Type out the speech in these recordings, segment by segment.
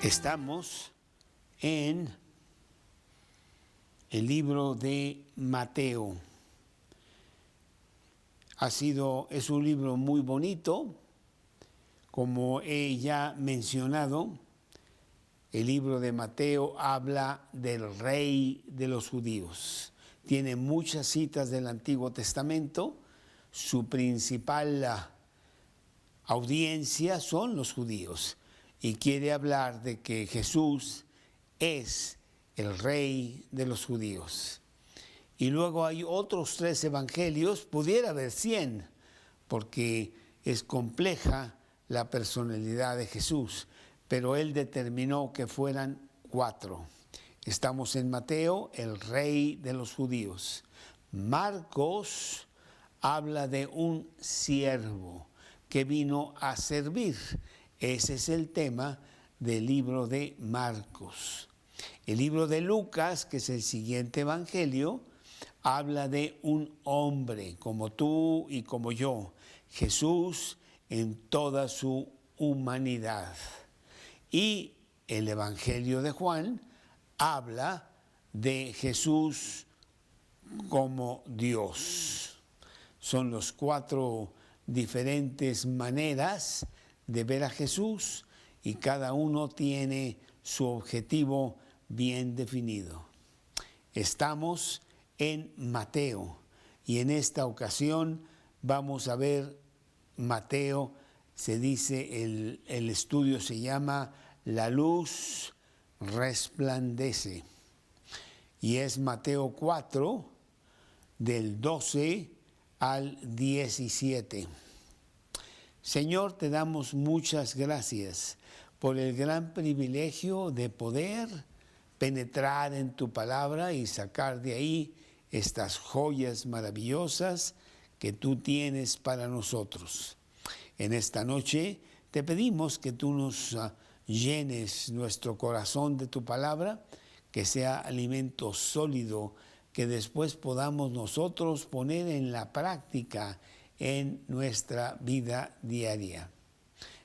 Estamos en el libro de Mateo. Es un libro muy bonito, como he ya mencionado. El libro de Mateo habla del rey de los judíos. Tiene muchas citas del Antiguo Testamento. Su principal audiencia son los judíos. Y quiere hablar de que Jesús es el rey de los judíos. Y luego hay otros 3 evangelios, pudiera haber 100, porque es compleja la personalidad de Jesús, pero él determinó que fueran 4. Estamos en Mateo, el rey de los judíos. Marcos habla de un siervo que vino a servir. Ese es el tema del libro de Marcos. El libro de Lucas, que es el siguiente evangelio, habla de un hombre como tú y como yo, Jesús en toda su humanidad. Y el evangelio de Juan habla de Jesús como Dios. Son los 4 diferentes maneras de ver a Jesús y cada uno tiene su objetivo bien definido. Estamos en Mateo y en esta ocasión vamos a ver Mateo. Se dice, el estudio se llama La luz resplandece y es Mateo 4 del 12 al 17. Señor, te damos muchas gracias por el gran privilegio de poder penetrar en tu palabra y sacar de ahí estas joyas maravillosas que tú tienes para nosotros. En esta noche te pedimos que tú nos llenes nuestro corazón de tu palabra, que sea alimento sólido, que después podamos nosotros poner en la práctica en nuestra vida diaria.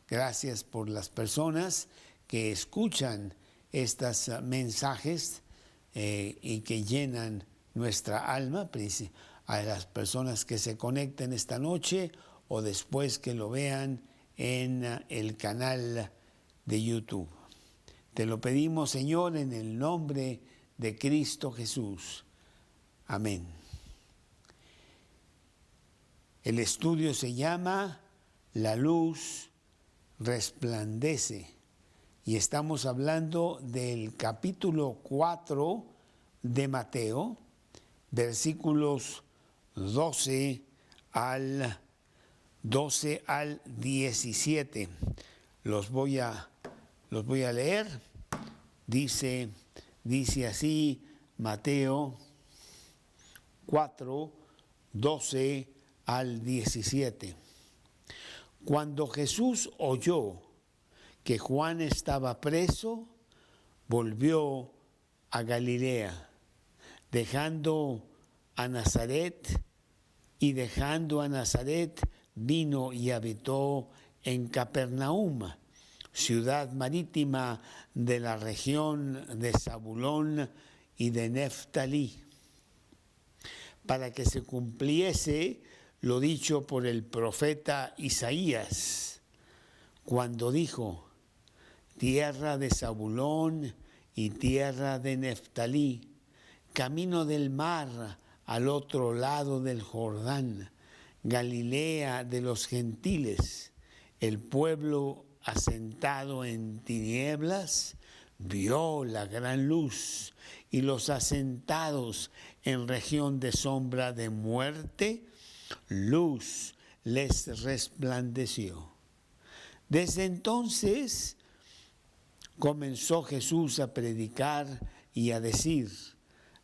Gracias por las personas que escuchan estos mensajes y que llenan nuestra alma, a las personas que se conecten esta noche o después que lo vean en el canal de YouTube. Te lo pedimos, Señor, en el nombre de Cristo Jesús. Amén. El estudio se llama La luz resplandece y estamos hablando del capítulo 4 de Mateo, versículos 12 al 17. Los voy a leer. Dice así Mateo 4, 12 al 17. Cuando Jesús oyó que Juan estaba preso, volvió a Galilea, dejando a Nazaret vino y habitó en Capernaum, ciudad marítima de la región de Zabulón y de Neftalí, para que se cumpliese lo dicho por el profeta Isaías, cuando dijo: tierra de Zabulón y tierra de Neftalí, camino del mar al otro lado del Jordán, Galilea de los gentiles, el pueblo asentado en tinieblas vio la gran luz, y los asentados en región de sombra de muerte, luz les resplandeció. Desde entonces comenzó Jesús a predicar y a decir: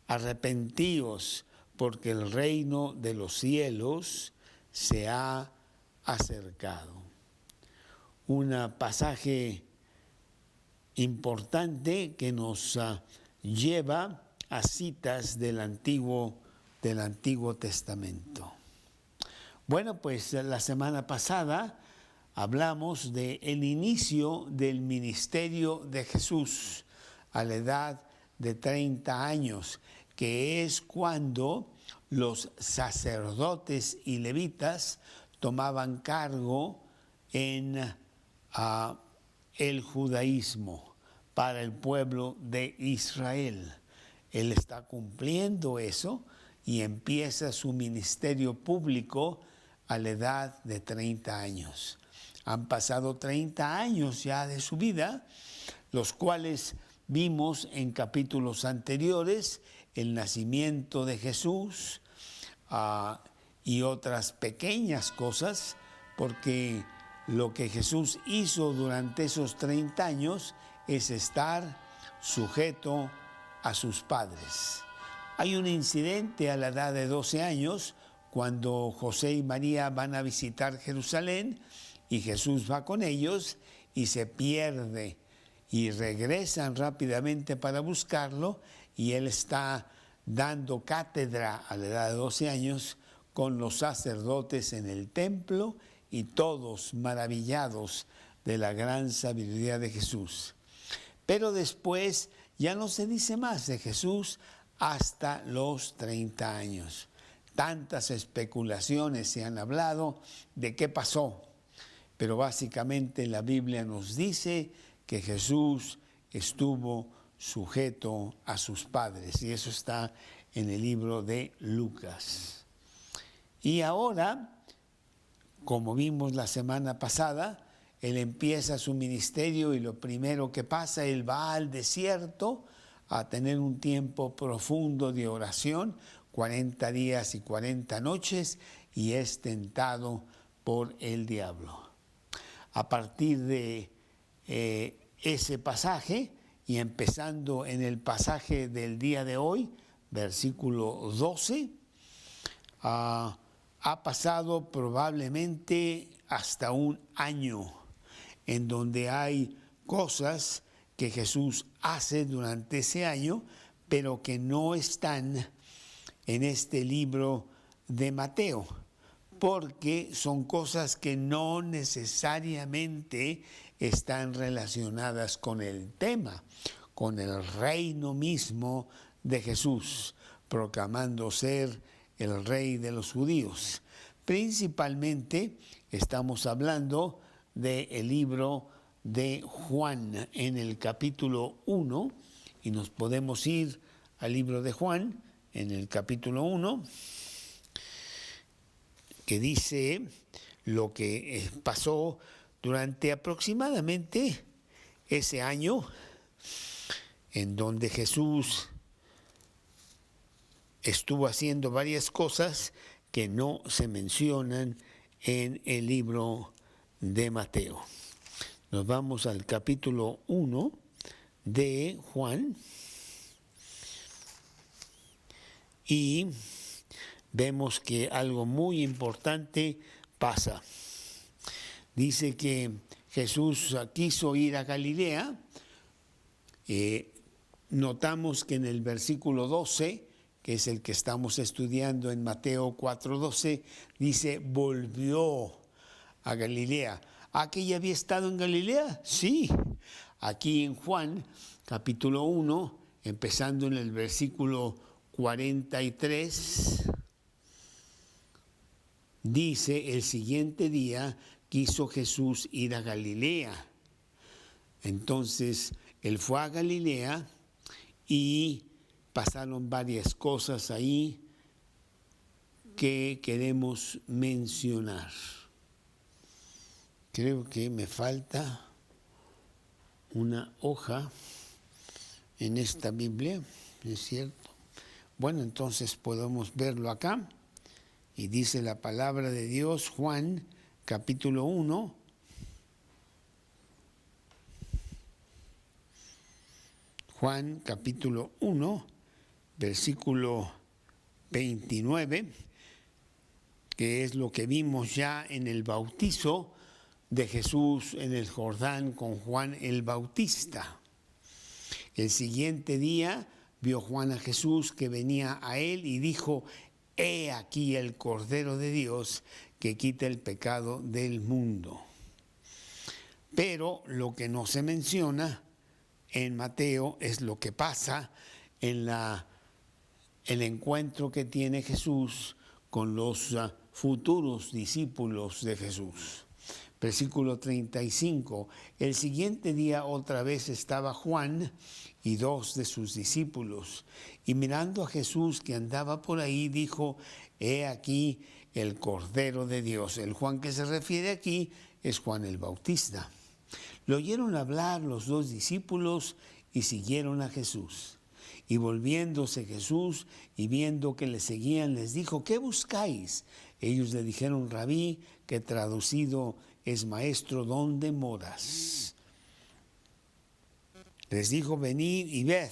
arrepentíos, porque el reino de los cielos se ha acercado. Un pasaje importante que nos lleva a citas del Antiguo Testamento. Bueno, pues la semana pasada hablamos del inicio del ministerio de Jesús a la edad de 30 años, que es cuando los sacerdotes y levitas tomaban cargo en el judaísmo para el pueblo de Israel. Él está cumpliendo eso y empieza su ministerio público a la edad de 30 años. Han pasado 30 años ya de su vida, los cuales vimos en capítulos anteriores, el nacimiento de Jesús y otras pequeñas cosas, porque lo que Jesús hizo durante esos 30 años es estar sujeto a sus padres. Hay un incidente a la edad de 12 años, cuando José y María van a visitar Jerusalén y Jesús va con ellos y se pierde y regresan rápidamente para buscarlo, y él está dando cátedra a la edad de 12 años con los sacerdotes en el templo y todos maravillados de la gran sabiduría de Jesús. Pero después ya no se dice más de Jesús hasta los 30 años. Tantas especulaciones se han hablado de qué pasó, pero básicamente la Biblia nos dice que Jesús estuvo sujeto a sus padres, y eso está en el libro de Lucas. Y ahora, como vimos la semana pasada, él empieza su ministerio y lo primero que pasa, él va al desierto a tener un tiempo profundo de oración, 40 días y 40 noches, y es tentado por el diablo. A partir de ese pasaje, y empezando en el pasaje del día de hoy, versículo 12, ha pasado probablemente hasta un año en donde hay cosas que Jesús hace durante ese año, pero que no están en este libro de Mateo, porque son cosas que no necesariamente están relacionadas con el tema, con el reino mismo de Jesús, proclamando ser el rey de los judíos. Principalmente estamos hablando del libro de Juan en el capítulo 1, y nos podemos ir al libro de Juan en el capítulo 1, que dice lo que pasó durante aproximadamente ese año en donde Jesús estuvo haciendo varias cosas que no se mencionan en el libro de Mateo. Nos vamos al capítulo 1 de Juan y vemos que algo muy importante pasa. Dice que Jesús quiso ir a Galilea. Notamos que en el versículo 12, que es el que estamos estudiando en Mateo 4:12, dice, volvió a Galilea. ¿Ah, que ya había estado en Galilea? Sí. Aquí en Juan, capítulo 1, empezando en el versículo 43, dice, el siguiente día quiso Jesús ir a Galilea. Entonces, él fue a Galilea y pasaron varias cosas ahí que queremos mencionar. Creo que me falta una hoja en esta Biblia, ¿es cierto? Bueno, entonces podemos verlo acá. Y dice la palabra de Dios, Juan, capítulo 1. Juan, capítulo 1, versículo 29, que es lo que vimos ya en el bautizo de Jesús en el Jordán con Juan el Bautista. El siguiente día vio Juan a Jesús que venía a él y dijo, he aquí el Cordero de Dios que quita el pecado del mundo. Pero lo que no se menciona en Mateo es lo que pasa en el encuentro que tiene Jesús con los futuros discípulos de Jesús. Versículo 35. El siguiente día otra vez estaba Juan y 2 de sus discípulos, y mirando a Jesús que andaba por ahí, dijo: he aquí el Cordero de Dios. El Juan que se refiere aquí es Juan el Bautista. Lo oyeron hablar los 2 discípulos y siguieron a Jesús. Y volviéndose Jesús y viendo que le seguían, les dijo: ¿qué buscáis? Ellos le dijeron: Rabí, que traducido es maestro, ¿dónde moras? Les dijo: venid y ved.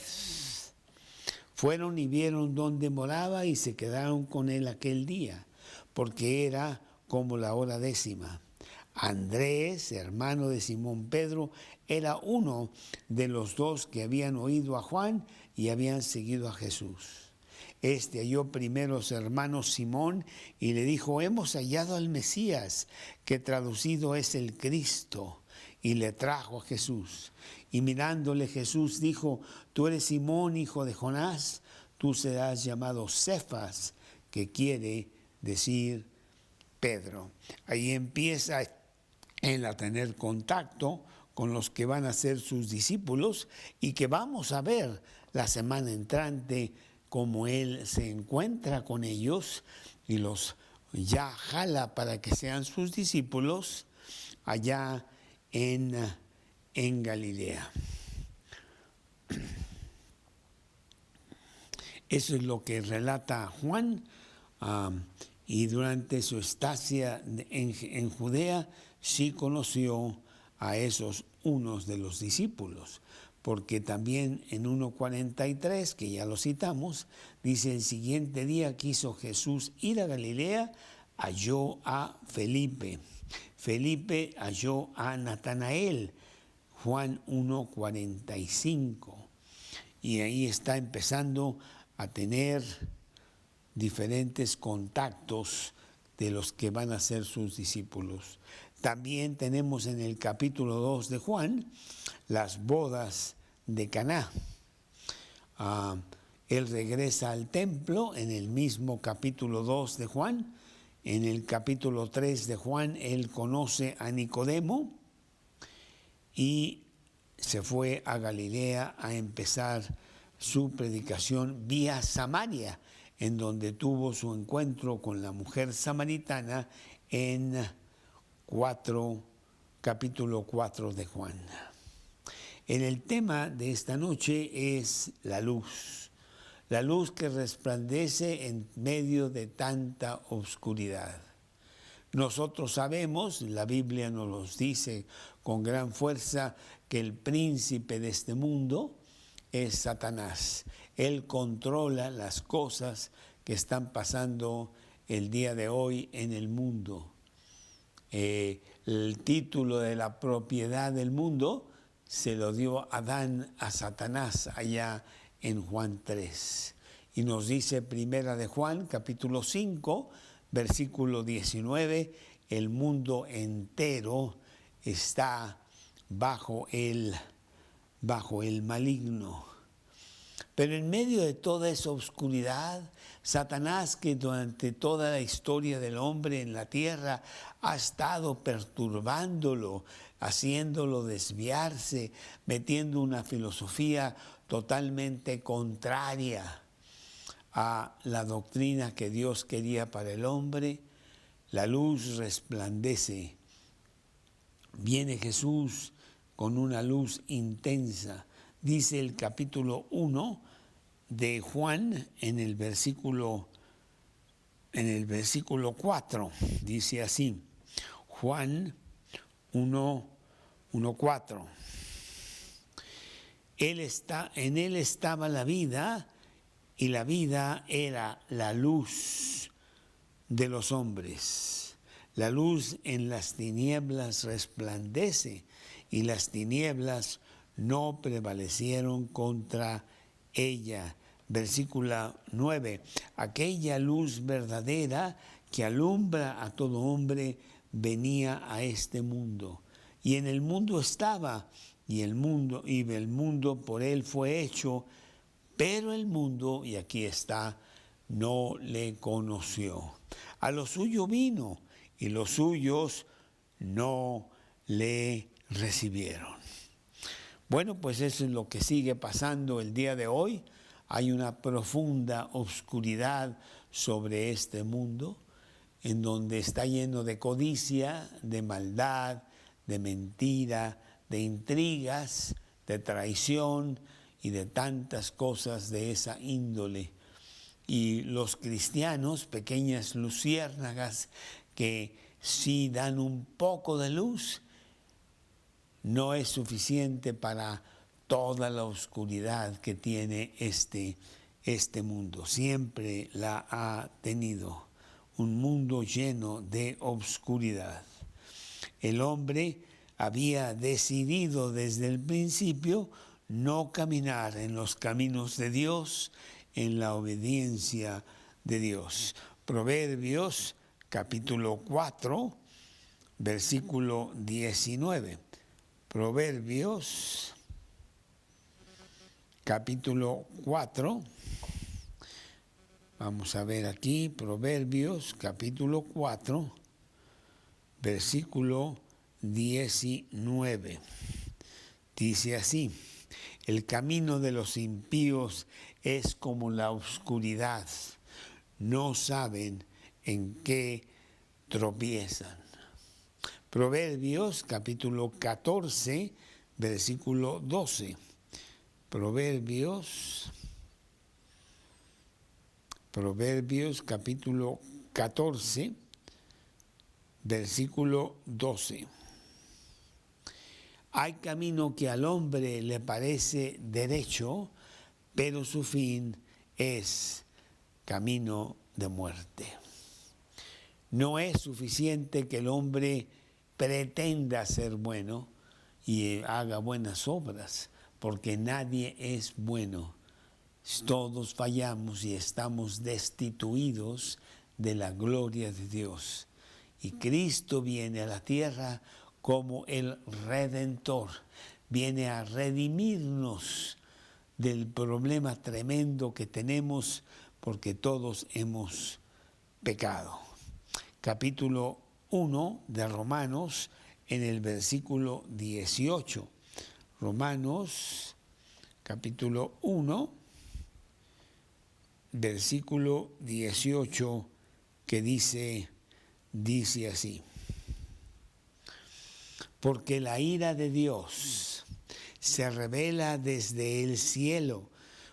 Fueron y vieron dónde moraba y se quedaron con él aquel día, porque era como la hora 10. Andrés, hermano de Simón Pedro, era uno de los 2 que habían oído a Juan y habían seguido a Jesús. Este halló primero a su hermano Simón y le dijo: hemos hallado al Mesías, que traducido es el Cristo, y le trajo a Jesús. Y mirándole Jesús dijo: tú eres Simón, hijo de Jonás, tú serás llamado Cefas, que quiere decir Pedro. Ahí empieza él a tener contacto con los que van a ser sus discípulos y que vamos a ver la semana entrante cómo él se encuentra con ellos y los ya jala para que sean sus discípulos allá en Galilea. Eso es lo que relata Juan, y durante su estancia en Judea sí conoció a esos unos de los discípulos, porque también en 1:43, que ya lo citamos, dice: el siguiente día quiso Jesús ir a Galilea, halló a Felipe. Felipe halló a Natanael, Juan 1:45. Y ahí está empezando a tener diferentes contactos de los que van a ser sus discípulos. También tenemos en el capítulo 2 de Juan las bodas de Caná. Él regresa al templo en el mismo capítulo 2 de Juan. En el capítulo 3 de Juan él conoce a Nicodemo y se fue a Galilea a empezar su predicación vía Samaria, en donde tuvo su encuentro con la mujer samaritana en capítulo 4 de Juan. El tema de esta noche es la luz que resplandece en medio de tanta oscuridad. Nosotros sabemos, la Biblia nos lo dice con gran fuerza, que el príncipe de este mundo es Satanás. Él controla las cosas que están pasando el día de hoy en el mundo. El título de la propiedad del mundo se lo dio Adán a Satanás allá en Juan 3. Y nos dice Primera de Juan, capítulo 5, versículo 19, el mundo entero está bajo el maligno. Pero en medio de toda esa oscuridad, Satanás, que durante toda la historia del hombre en la tierra ha estado perturbándolo, haciéndolo desviarse, metiendo una filosofía totalmente contraria a la doctrina que Dios quería para el hombre, la luz resplandece. Viene Jesús con una luz intensa. Dice el capítulo 1 de Juan en el versículo 4, dice así, Juan 1:4. En él estaba la vida, y la vida era la luz de los hombres. La luz en las tinieblas resplandece, y las tinieblas no prevalecieron contra ella. Versículo 9. Aquella luz verdadera que alumbra a todo hombre venía a este mundo, y en el mundo estaba, y el mundo por él fue hecho, pero el mundo, y aquí está, no le conoció. A lo suyo vino, y los suyos no le recibieron. Bueno, pues eso es lo que sigue pasando el día de hoy. Hay una profunda oscuridad sobre este mundo, en donde está lleno de codicia, de maldad, de mentira, de intrigas, de traición y de tantas cosas de esa índole. Y los cristianos, pequeñas luciérnagas que sí dan un poco de luz, no es suficiente para toda la oscuridad que tiene este mundo. Siempre la ha tenido, un mundo lleno de oscuridad. El hombre había decidido desde el principio no caminar en los caminos de Dios, en la obediencia de Dios. Proverbios capítulo 4, versículo 19. Proverbios capítulo 4. Vamos a ver aquí, Proverbios capítulo 4, versículo 19. Dice así: el camino de los impíos es como la oscuridad, no saben en qué tropiezan. Proverbios capítulo 14, versículo 12. Proverbios capítulo 14, versículo 12. Hay camino que al hombre le parece derecho, pero su fin es camino de muerte. No es suficiente que el hombre pretenda ser bueno y haga buenas obras, porque nadie es bueno. Todos fallamos y estamos destituidos de la gloria de Dios. Y Cristo viene a la tierra como el Redentor, viene a redimirnos del problema tremendo que tenemos porque todos hemos pecado. Capítulo 1 de Romanos, en el versículo 18. Romanos, capítulo 1, versículo 18, que dice así: porque la ira de Dios se revela desde el cielo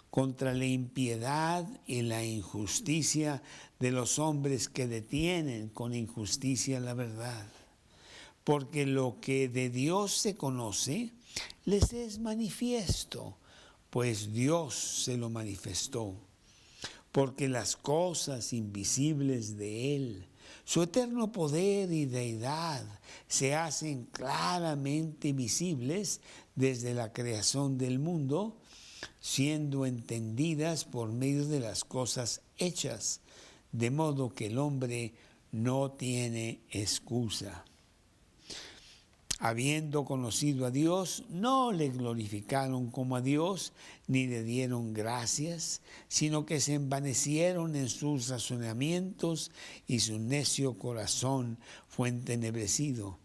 contra la impiedad y la injusticia de los hombres que detienen con injusticia la verdad. Porque lo que de Dios se conoce les es manifiesto, pues Dios se lo manifestó. Porque las cosas invisibles de Él, su eterno poder y deidad, se hacen claramente visibles desde la creación del mundo, siendo entendidas por medio de las cosas hechas, de modo que el hombre no tiene excusa. Habiendo conocido a Dios, no le glorificaron como a Dios, ni le dieron gracias, sino que se envanecieron en sus razonamientos y su necio corazón fue entenebrecido.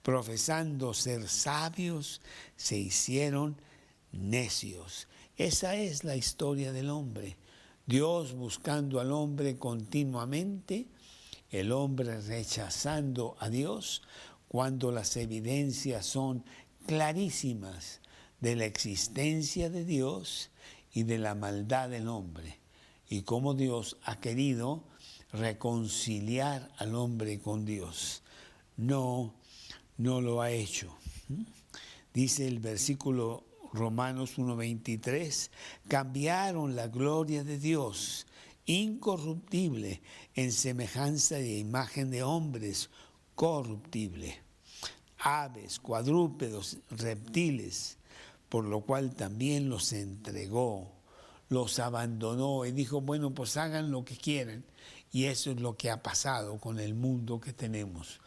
Profesando ser sabios, se hicieron necios. Esa es la historia del hombre. Dios buscando al hombre continuamente, el hombre rechazando a Dios, cuando las evidencias son clarísimas de la existencia de Dios y de la maldad del hombre, y cómo Dios ha querido reconciliar al hombre con Dios. No lo ha hecho. Dice el versículo Romanos 1:23, cambiaron la gloria de Dios, incorruptible, en semejanza de imagen de hombres, corruptible, aves, cuadrúpedos, reptiles, por lo cual también los entregó, los abandonó y dijo, bueno, pues hagan lo que quieran. Y eso es lo que ha pasado con el mundo que tenemos,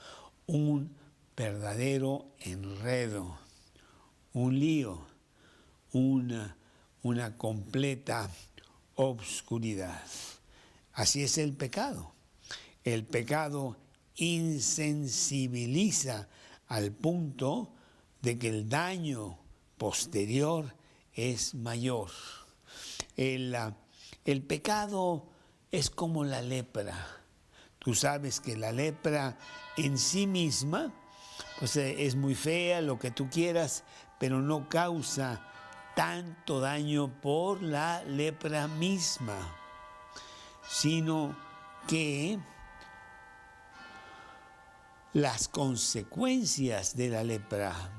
un verdadero enredo, un lío, una completa obscuridad. Así es el pecado. El pecado insensibiliza al punto de que el daño posterior es mayor. El pecado es como la lepra. Tú sabes que la lepra en sí misma, pues es muy fea, lo que tú quieras, pero no causa tanto daño por la lepra misma, sino que las consecuencias de la lepra,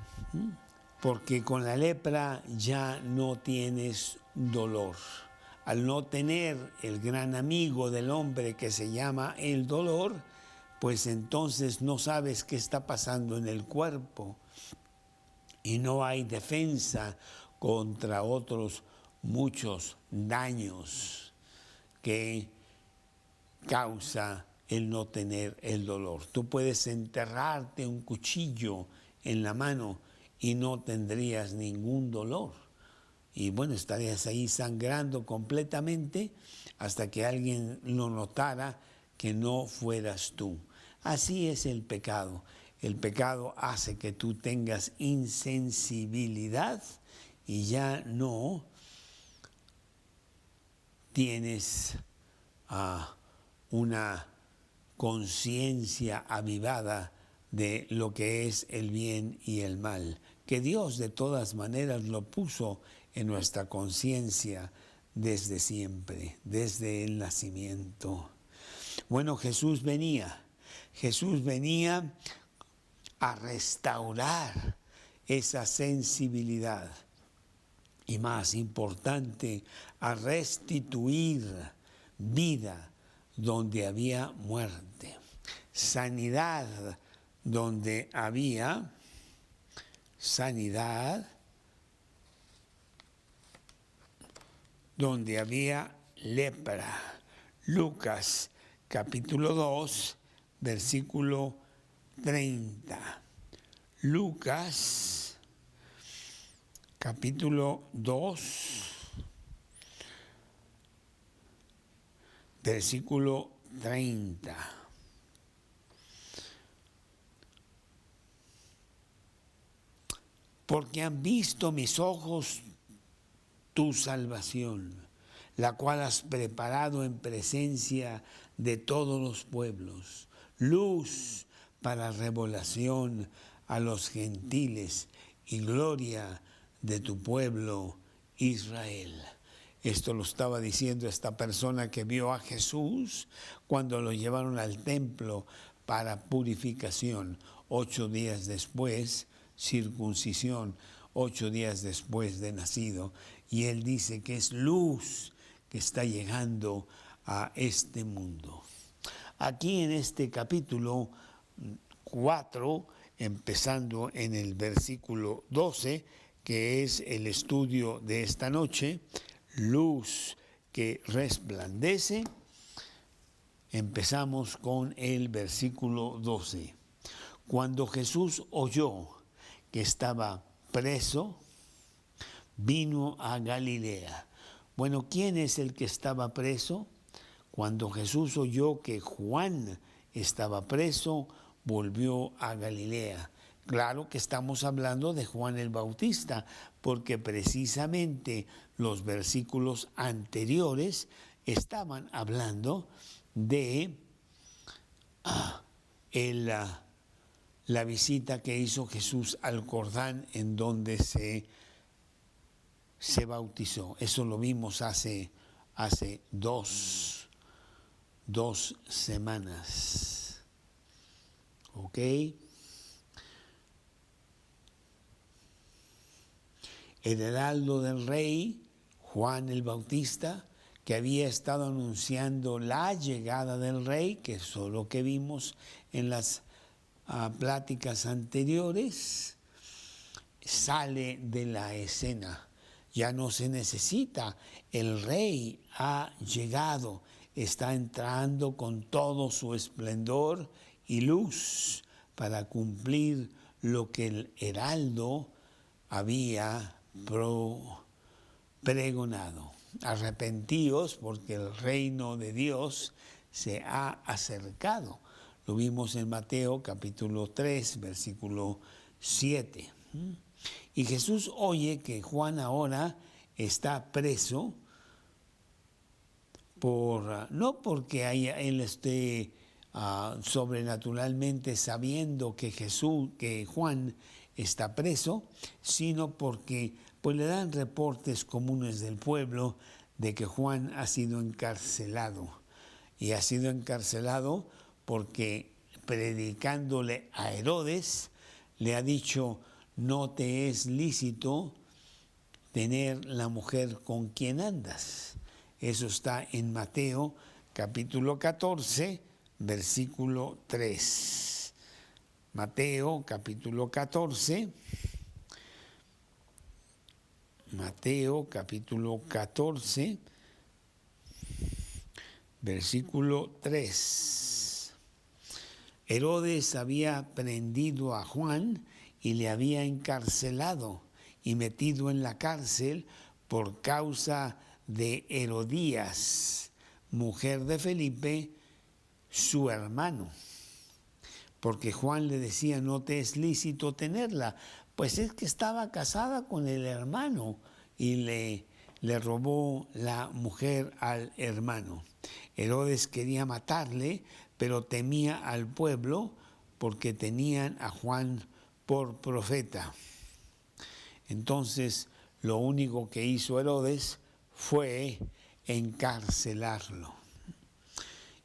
porque con la lepra ya no tienes dolor. Al no tener el gran amigo del hombre que se llama el dolor, pues entonces no sabes qué está pasando en el cuerpo y no hay defensa contra otros muchos daños que causa el no tener el dolor. Tú puedes enterrarte un cuchillo en la mano y no tendrías ningún dolor. Y bueno, estarías ahí sangrando completamente hasta que alguien lo notara que no fueras tú. Así es el pecado. El pecado hace que tú tengas insensibilidad y ya no tienes una conciencia avivada de lo que es el bien y el mal, que Dios de todas maneras lo puso en nuestra conciencia desde siempre, desde el nacimiento. Bueno, Jesús venía a restaurar esa sensibilidad y, más importante, a restituir vida donde había muerte, sanidad donde había sanidad, donde había lepra. Lucas capítulo 2, versículo 30. Lucas capítulo 2, versículo 30. Porque han visto mis ojos tu salvación, la cual has preparado en presencia de todos los pueblos, luz para revelación a los gentiles y gloria de tu pueblo Israel. Esto lo estaba diciendo esta persona que vio a Jesús cuando lo llevaron al templo para purificación. 8 días después, circuncisión, 8 días después de nacido. Y él dice que es luz que está llegando a este mundo. Aquí en este capítulo 4, empezando en el versículo 12, que es el estudio de esta noche, luz que resplandece, empezamos con el versículo 12. Cuando Jesús oyó que estaba preso, vino a Galilea. Bueno, ¿quién es el que estaba preso? Cuando Jesús oyó que Juan estaba preso, volvió a Galilea. Claro que estamos hablando de Juan el Bautista, porque precisamente los versículos anteriores estaban hablando de la visita que hizo Jesús al Jordán, en donde se bautizó. Eso lo vimos hace dos semanas. ¿Ok? El heraldo del rey, Juan el Bautista, que había estado anunciando la llegada del rey, que es lo que vimos en las pláticas anteriores, sale de la escena. Ya no se necesita, el rey ha llegado, está entrando con todo su esplendor y luz para cumplir lo que el heraldo había pregonado. Arrepentíos porque el reino de Dios se ha acercado. Lo vimos en Mateo capítulo 3, versículo 7. Y Jesús oye que Juan ahora está preso no porque él esté sobrenaturalmente sabiendo que Juan está preso, sino porque pues le dan reportes comunes del pueblo de que Juan ha sido encarcelado. Y ha sido encarcelado porque predicándole a Herodes, le ha dicho: no te es lícito tener la mujer con quien andas. Eso está en Mateo capítulo 14, versículo 3. Mateo capítulo 14. Mateo capítulo 14, versículo 3. Herodes había prendido a Juan y le había encarcelado y metido en la cárcel por causa de Herodías, mujer de Felipe, su hermano. Porque Juan le decía: no te es lícito tenerla. Pues es que estaba casada con el hermano y le robó la mujer al hermano. Herodes quería matarle, pero temía al pueblo porque tenían a Juan por profeta. Entonces, lo único que hizo Herodes fue encarcelarlo.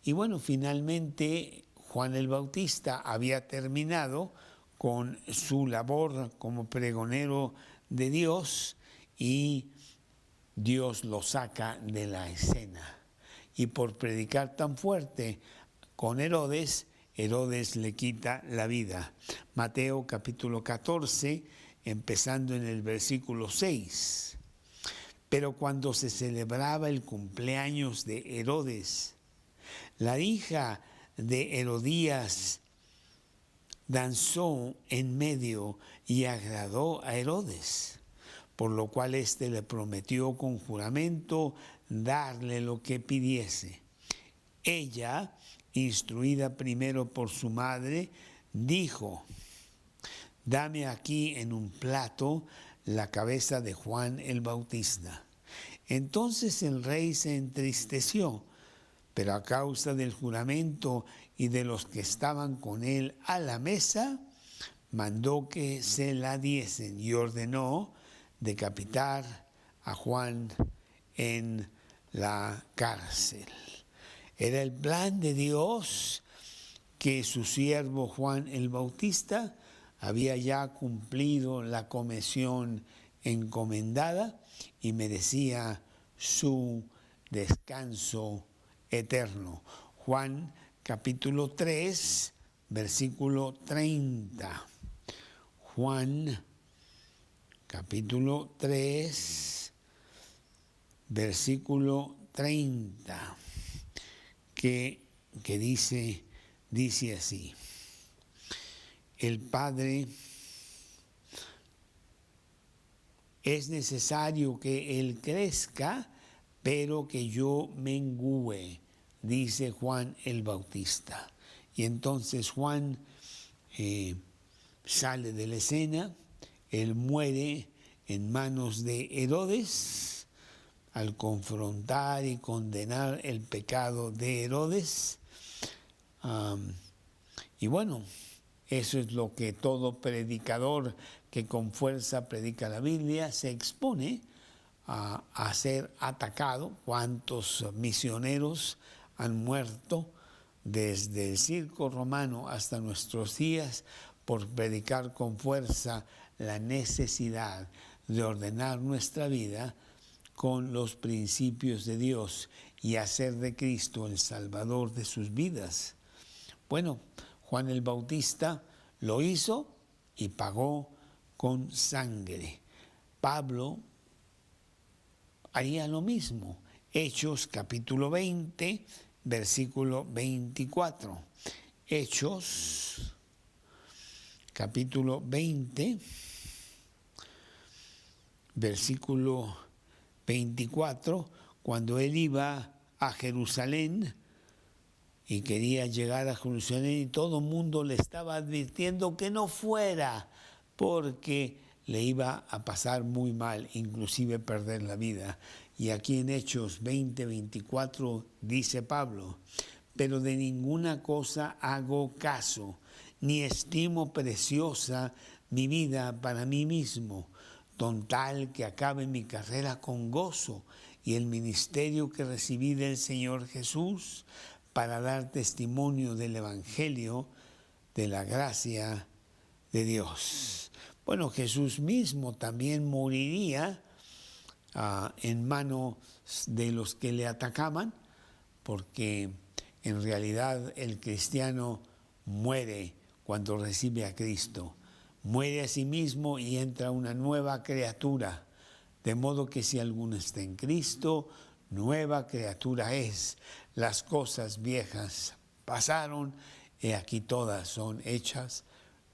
Y bueno, finalmente Juan el Bautista había terminado con su labor como pregonero de Dios y Dios lo saca de la escena. Y por predicar tan fuerte con Herodes, Herodes le quita la vida. Mateo capítulo 14, empezando en el versículo 6. Pero cuando se celebraba el cumpleaños de Herodes, la hija de Herodías danzó en medio y agradó a Herodes, por lo cual éste le prometió con juramento darle lo que pidiese. Ella, instruida primero por su madre, dijo: dame aquí en un plato la cabeza de Juan el Bautista. Entonces el rey se entristeció, pero a causa del juramento y de los que estaban con él a la mesa, mandó que se la diesen y ordenó decapitar a Juan en la cárcel. Era el plan de Dios que su siervo Juan el Bautista había ya cumplido la comisión encomendada y merecía su descanso eterno. Juan capítulo 3, versículo 30. Juan capítulo 3, versículo 30, que dice así: el Padre, es necesario que Él crezca, pero que yo mengüe, dice Juan el Bautista. Y entonces Juan sale de la escena, él muere en manos de Herodes al confrontar y condenar el pecado de Herodes. Y bueno, eso es lo que todo predicador que con fuerza predica la Biblia se expone a ser atacado. ¿Cuántos misioneros han muerto desde el circo romano hasta nuestros días por predicar con fuerza la necesidad de ordenar nuestra vida con los principios de Dios y hacer de Cristo el Salvador de sus vidas? Bueno, Juan el Bautista lo hizo y pagó con sangre. Pablo haría lo mismo. Hechos capítulo 20, versículo 24. Hechos capítulo 20, versículo 24, cuando él iba a Jerusalén y quería llegar a Jerusalén y todo el mundo le estaba advirtiendo que no fuera porque le iba a pasar muy mal, inclusive perder la vida. Y aquí en Hechos 20, 24 dice Pablo: pero de ninguna cosa hago caso, ni estimo preciosa mi vida para mí mismo, con tal que acabe mi carrera con gozo y el ministerio que recibí del Señor Jesús, para dar testimonio del Evangelio de la gracia de Dios. Bueno, Jesús mismo también moriría en manos de los que le atacaban, porque en realidad el cristiano muere cuando recibe a Cristo. Muere a sí mismo y entra una nueva criatura. De modo que si alguno está en Cristo, nueva criatura es. Las cosas viejas pasaron y aquí todas son hechas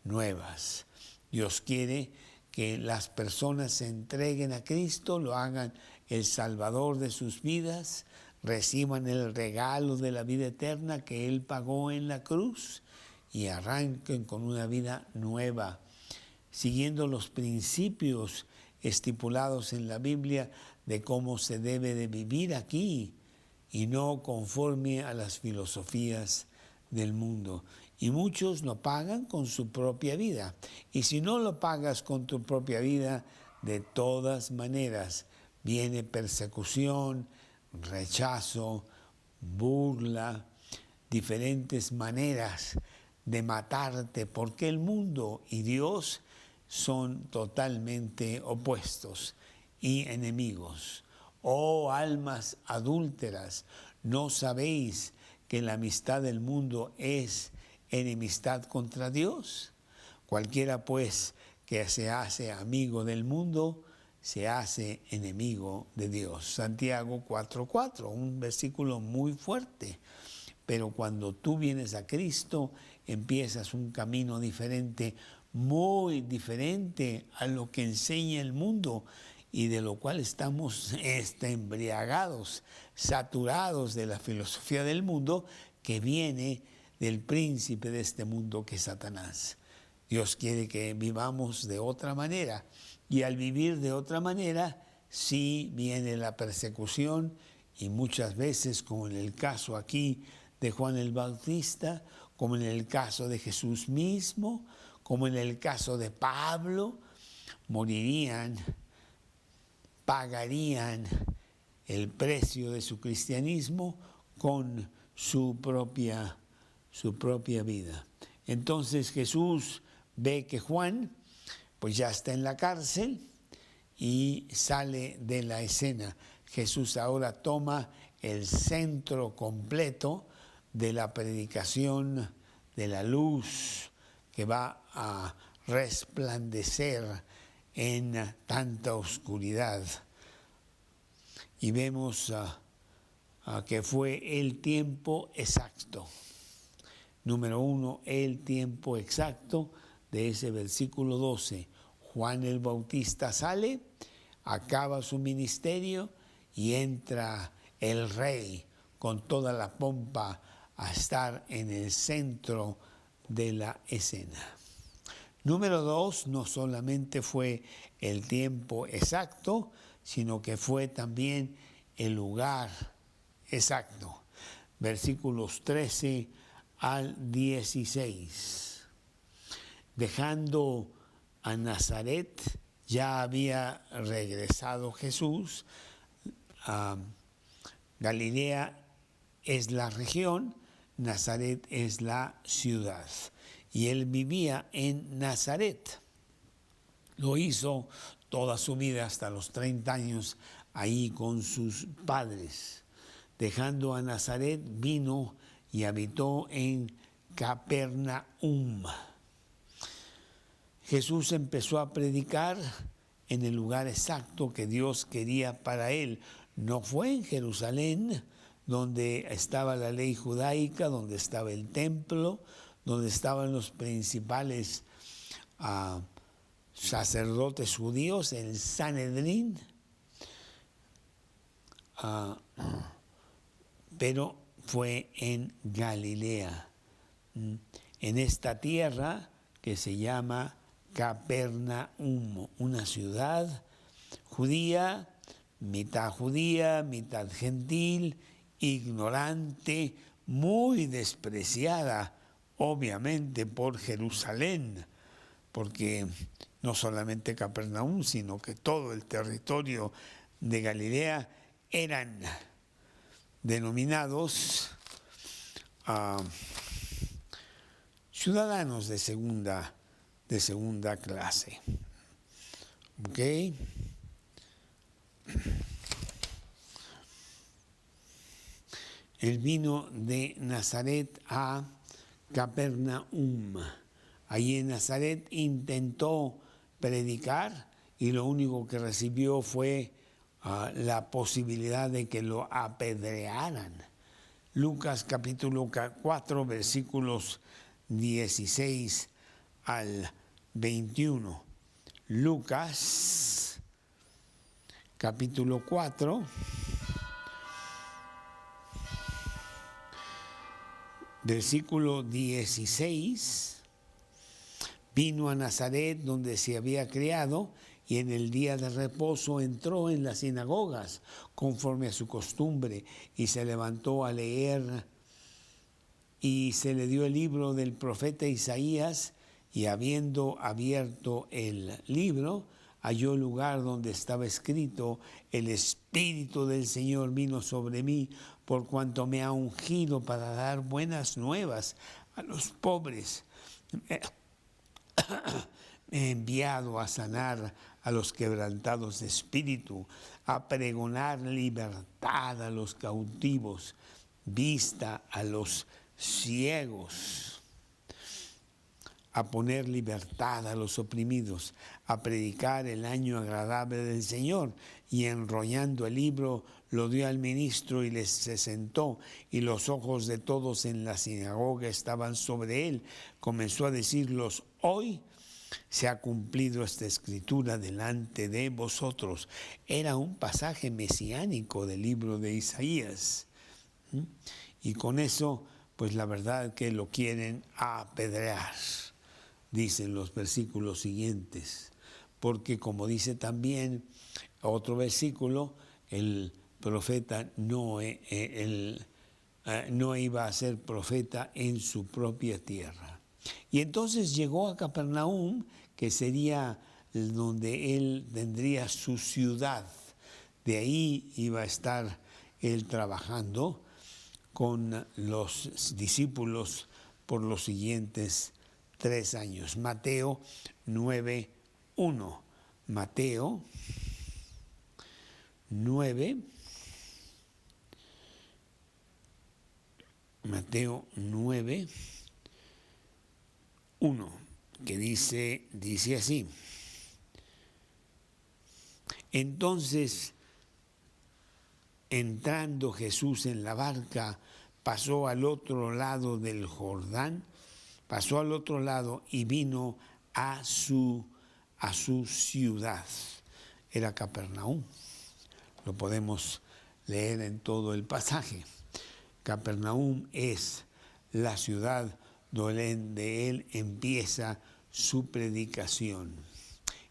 nuevas. Dios quiere que las personas se entreguen a Cristo, lo hagan el Salvador de sus vidas, reciban el regalo de la vida eterna que Él pagó en la cruz y arranquen con una vida nueva, siguiendo los principios estipulados en la Biblia de cómo se debe de vivir aquí y no conforme a las filosofías del mundo. Y muchos lo pagan con su propia vida. Y si no lo pagas con tu propia vida, de todas maneras viene persecución, rechazo, burla, diferentes maneras de matarte, porque el mundo y Dios son totalmente opuestos y enemigos. Oh almas adúlteras, ¿no sabéis que la amistad del mundo es enemistad contra Dios? Cualquiera pues que se hace amigo del mundo, se hace enemigo de Dios. Santiago 4:4, un versículo muy fuerte. Pero cuando tú vienes a Cristo, empiezas un camino diferente, muy diferente a lo que enseña el mundo y de lo cual estamos embriagados, saturados de la filosofía del mundo que viene del príncipe de este mundo que es Satanás. Dios quiere que vivamos de otra manera y al vivir de otra manera sí viene la persecución y muchas veces, como en el caso aquí de Juan el Bautista, como en el caso de Jesús mismo, como en el caso de Pablo, morirían, pagarían el precio de su cristianismo con su propia vida. Entonces Jesús ve que Juan pues ya está en la cárcel y sale de la escena. Jesús ahora toma el centro completo de la predicación de la luz que va a resplandecer en tanta oscuridad. Y vemos que fue el tiempo exacto. Número 1, el tiempo exacto de ese versículo 12. Juan el Bautista sale, acaba su ministerio y entra el rey con toda la pompa a estar en el centro de la escena. Número 2, no solamente fue el tiempo exacto, sino que fue también el lugar exacto. Versículos 13 al 16. Dejando a Nazaret, ya había regresado Jesús. Galilea es la región, Nazaret es la ciudad. Y él vivía en Nazaret. Lo hizo toda su vida hasta los 30 años ahí con sus padres. Dejando a Nazaret, vino y habitó en Capernaum. Jesús empezó a predicar en el lugar exacto que Dios quería para él. No fue en Jerusalén, donde estaba la ley judaica, donde estaba el templo, donde estaban los principales sacerdotes judíos, el Sanedrín, pero fue en Galilea, en esta tierra que se llama Capernaum, una ciudad judía, mitad gentil, ignorante, muy despreciada, obviamente por Jerusalén, porque no solamente Capernaum, sino que todo el territorio de Galilea eran denominados ciudadanos de segunda clase. ¿Ok? Él vino de Nazaret a Capernaum. Allí en Nazaret intentó predicar y lo único que recibió fue la posibilidad de que lo apedrearan. Lucas capítulo 4, versículos 16 al 21. Lucas capítulo 4, versículo 16. Vino a Nazaret, donde se había criado, y en el día de reposo entró en las sinagogas, conforme a su costumbre, y se levantó a leer, y se le dio el libro del profeta Isaías, y habiendo abierto el libro, halló el lugar donde estaba escrito: el Espíritu del Señor vino sobre mí, por cuanto me ha ungido para dar buenas nuevas a los pobres. Me he enviado a sanar a los quebrantados de espíritu, a pregonar libertad a los cautivos, vista a los ciegos, a poner libertad a los oprimidos, a predicar el año agradable del Señor. Y enrollando el libro, lo dio al ministro y se sentó, y los ojos de todos en la sinagoga estaban sobre él. Comenzó a decirlos: hoy se ha cumplido esta escritura delante de vosotros. Era un pasaje mesiánico del libro de Isaías. Y con eso, pues la verdad que lo quieren apedrear, dicen los versículos siguientes. Porque como dice también otro versículo, el profeta no iba a ser profeta en su propia tierra. Y entonces llegó a Capernaum, que sería donde él tendría su ciudad. De ahí iba a estar él trabajando con los discípulos por los siguientes 3 años. Mateo 9:1. Mateo 9, que dice así: entonces, entrando Jesús en la barca, pasó al otro lado del Jordán, y vino a su ciudad. Era Capernaum. Lo podemos leer en todo el pasaje. Capernaum es la ciudad donde él empieza su predicación.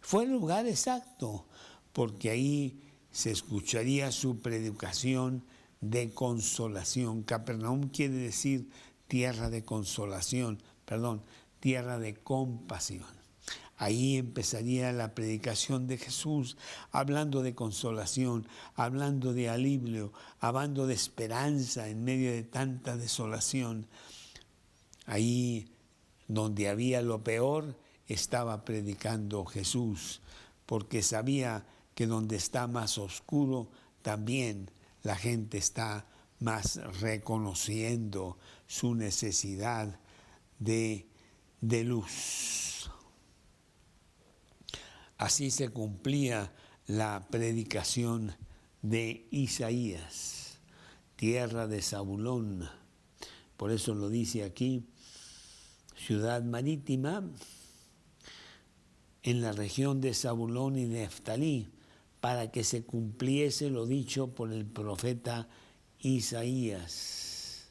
Fue el lugar exacto, porque ahí se escucharía su predicación de consolación. Capernaum quiere decir tierra de consolación, tierra de compasión. Ahí empezaría la predicación de Jesús, hablando de consolación, hablando de alivio, hablando de esperanza en medio de tanta desolación. Ahí donde había lo peor, estaba predicando Jesús, porque sabía que donde está más oscuro, también la gente está más reconociendo su necesidad de luz. Así se cumplía la predicación de Isaías, tierra de Zabulón. Por eso lo dice aquí: ciudad marítima, en la región de Zabulón y Neftalí, para que se cumpliese lo dicho por el profeta Isaías,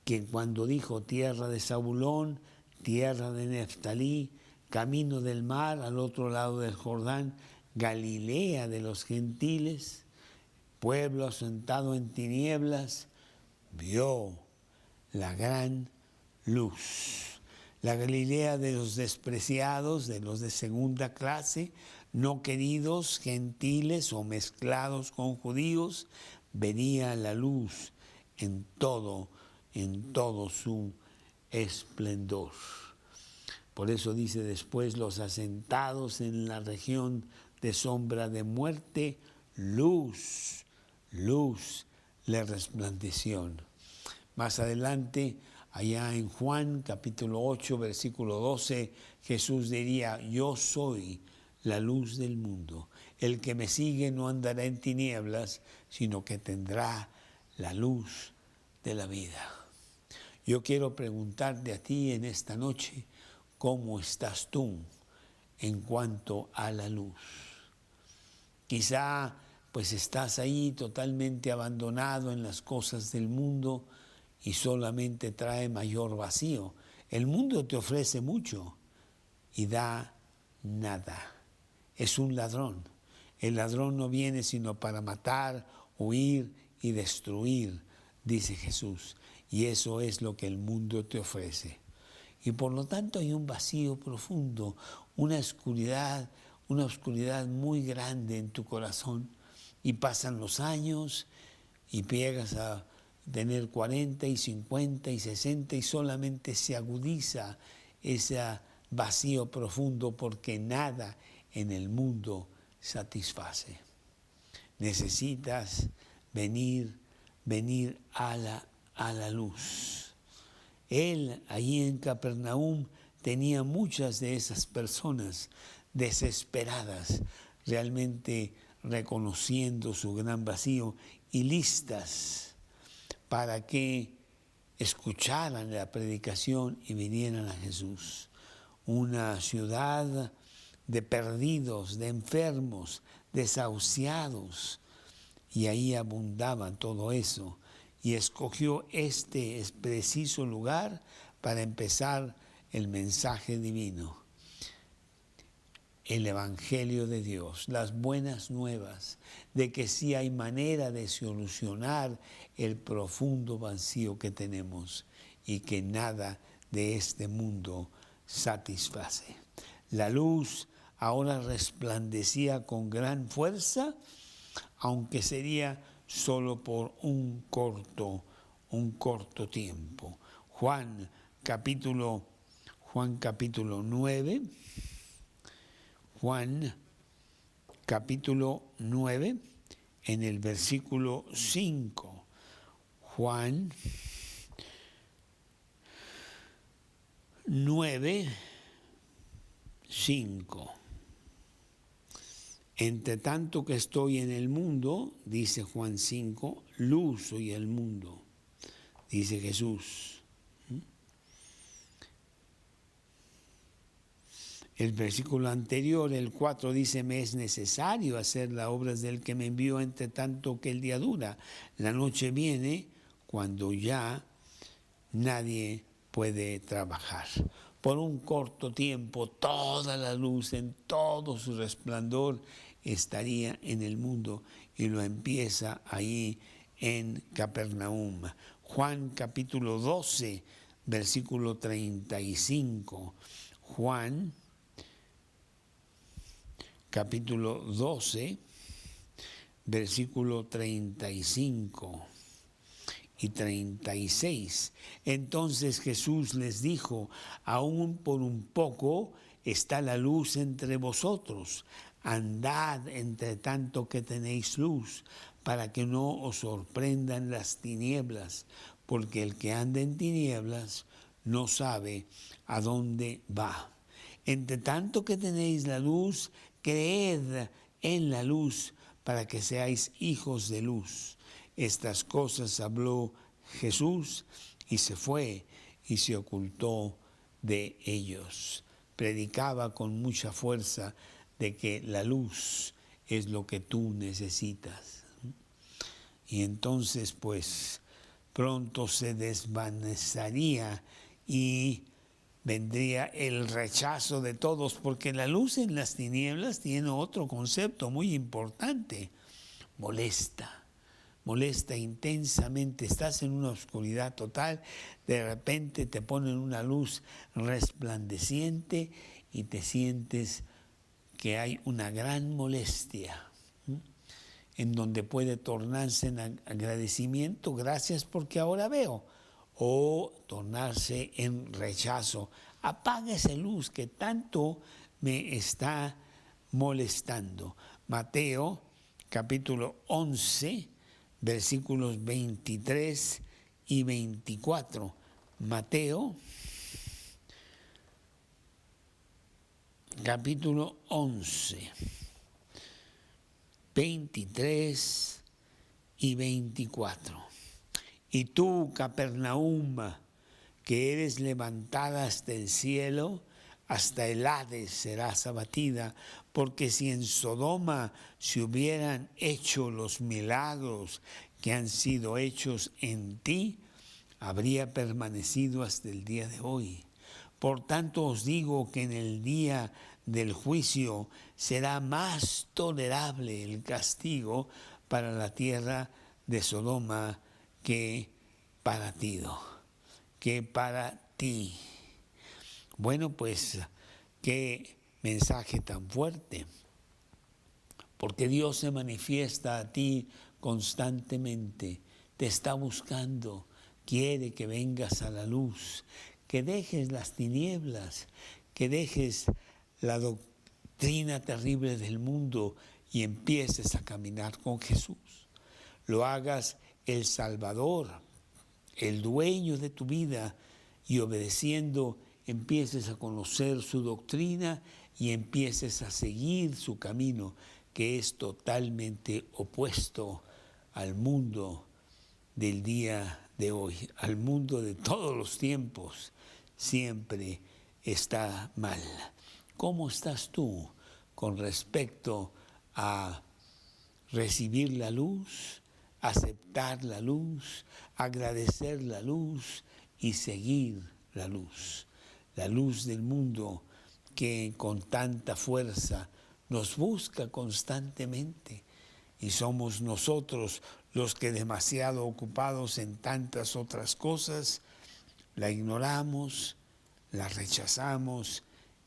que cuando dijo tierra de Zabulón, tierra de Neftalí, camino del mar al otro lado del Jordán, Galilea de los gentiles, pueblo asentado en tinieblas, vio la gran luz. La Galilea de los despreciados, de los de segunda clase, no queridos, gentiles o mezclados con judíos, venía la luz en todo su esplendor. Por eso dice después, los asentados en la región de sombra de muerte, luz le resplandeció. Más adelante, allá en Juan capítulo 8, versículo 12, Jesús diría, yo soy la luz del mundo. El que me sigue no andará en tinieblas, sino que tendrá la luz de la vida. Yo quiero preguntarte a ti en esta noche, ¿cómo estás tú en cuanto a la luz? Quizá pues estás ahí totalmente abandonado en las cosas del mundo y solamente trae mayor vacío. El mundo te ofrece mucho y da nada. Es un ladrón. El ladrón no viene sino para matar, huir y destruir, dice Jesús. Y eso es lo que el mundo te ofrece. Y por lo tanto hay un vacío profundo, una oscuridad muy grande en tu corazón. Y pasan los años y llegas a tener 40 y 50 y 60 y solamente se agudiza ese vacío profundo porque nada en el mundo satisface. Necesitas venir a la luz. Él, allí en Capernaum, tenía muchas de esas personas desesperadas, realmente reconociendo su gran vacío y listas para que escucharan la predicación y vinieran a Jesús. Una ciudad de perdidos, de enfermos, desahuciados, y ahí abundaba todo eso. Y escogió este preciso lugar para empezar el mensaje divino. El Evangelio de Dios, las buenas nuevas de que sí hay manera de solucionar el profundo vacío que tenemos y que nada de este mundo satisface. La luz ahora resplandecía con gran fuerza, aunque sería solo por un corto tiempo. Juan capítulo 9. Juan capítulo 9, en el versículo 5. Juan 9, 5. Entre tanto que estoy en el mundo, dice Juan 5, luz soy el mundo, dice Jesús. El versículo anterior, el 4, dice, me es necesario hacer las obras del que me envió entre tanto que el día dura. La noche viene cuando ya nadie puede trabajar. Por un corto tiempo, toda la luz en todo su resplandor estaría en el mundo y lo empieza ahí en Capernaum. Juan capítulo 12, versículo 35. Juan capítulo 12, versículo 35 y 36. Entonces Jesús les dijo, aún por un poco está la luz entre vosotros. Andad entre tanto que tenéis luz, para que no os sorprendan las tinieblas, porque el que anda en tinieblas no sabe a dónde va. Entre tanto que tenéis la luz, creed en la luz para que seáis hijos de luz. Estas cosas habló Jesús y se fue y se ocultó de ellos. predicaba con mucha fuerza de que la luz es lo que tú necesitas. Y entonces, pues, pronto se desvanecería y vendría el rechazo de todos, porque la luz en las tinieblas tiene otro concepto muy importante: molesta. Molesta intensamente, estás en una oscuridad total, de repente te ponen una luz resplandeciente y te sientes que hay una gran molestia, en donde puede tornarse en agradecimiento, gracias porque ahora veo, o tornarse en rechazo. Apaga esa luz que tanto me está molestando. Mateo capítulo 11, versículos 23 y 24. Mateo capítulo 11, 23 y 24. Y tú, Capernaum, que eres levantada hasta el cielo, hasta el Hades serás abatida, porque si en Sodoma se hubieran hecho los milagros que han sido hechos en ti, habría permanecido hasta el día de hoy. Por tanto os digo que en el día del juicio será más tolerable el castigo para la tierra de Sodoma que para ti. Bueno, pues, qué mensaje tan fuerte, porque Dios se manifiesta a ti constantemente, te está buscando, quiere que vengas a la luz, que dejes las tinieblas, que dejes la doctrina terrible del mundo y empieces a caminar con Jesús. Lo hagas el Salvador, el dueño de tu vida, y obedeciendo empieces a conocer su doctrina y empieces a seguir su camino, que es totalmente opuesto al mundo del día de hoy, al mundo de todos los tiempos. Siempre está mal. ¿Cómo estás tú con respecto a recibir la luz, aceptar la luz, agradecer la luz y seguir la luz? La luz del mundo que con tanta fuerza nos busca constantemente, y somos nosotros los que, demasiado ocupados en tantas otras cosas, la ignoramos, la rechazamos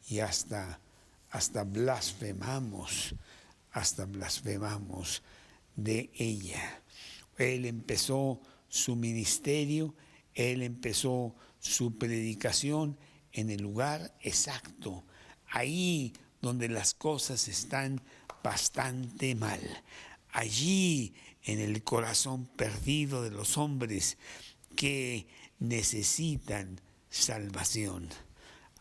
y hasta blasfemamos de ella. Él empezó su ministerio, él empezó su predicación en el lugar exacto, ahí donde las cosas están bastante mal, allí en el corazón perdido de los hombres que necesitan salvación,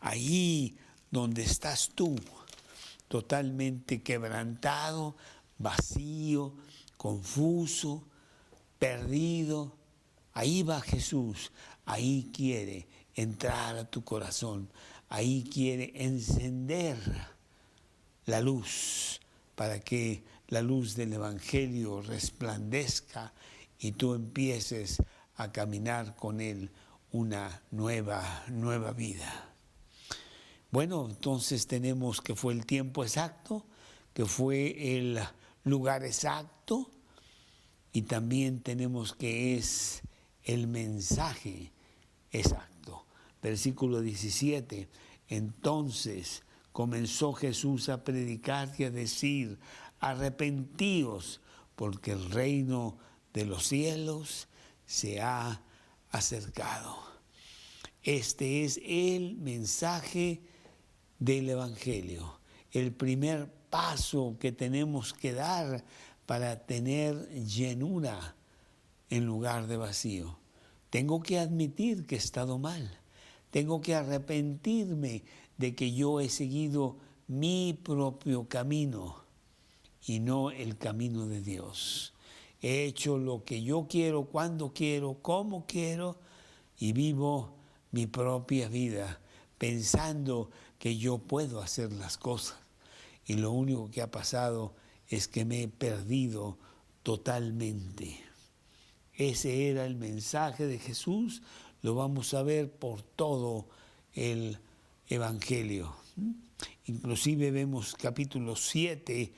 allí donde estás tú, totalmente quebrantado, vacío, confuso, perdido. Ahí va Jesús, ahí quiere entrar a tu corazón, ahí quiere encender la luz para que la luz del Evangelio resplandezca y tú empieces a caminar con Él una nueva vida. Bueno, entonces tenemos que fue el tiempo exacto, que fue el lugar exacto, y también tenemos que es el mensaje exacto. Versículo 17, entonces comenzó Jesús a predicar y a decir: arrepentíos, porque el reino de los cielos se ha acercado. Este es el mensaje del Evangelio, el primer paso que tenemos que dar para tener llenura en lugar de vacío. Tengo que admitir que he estado mal, tengo que arrepentirme de que yo he seguido mi propio camino y no el camino de Dios. He hecho lo que yo quiero, cuando quiero, como quiero, y vivo mi propia vida. pensando que yo puedo hacer las cosas. Y lo único que ha pasado es que me he perdido totalmente. Ese era el mensaje de Jesús, lo vamos a ver por todo el Evangelio. Inclusive vemos capítulo 7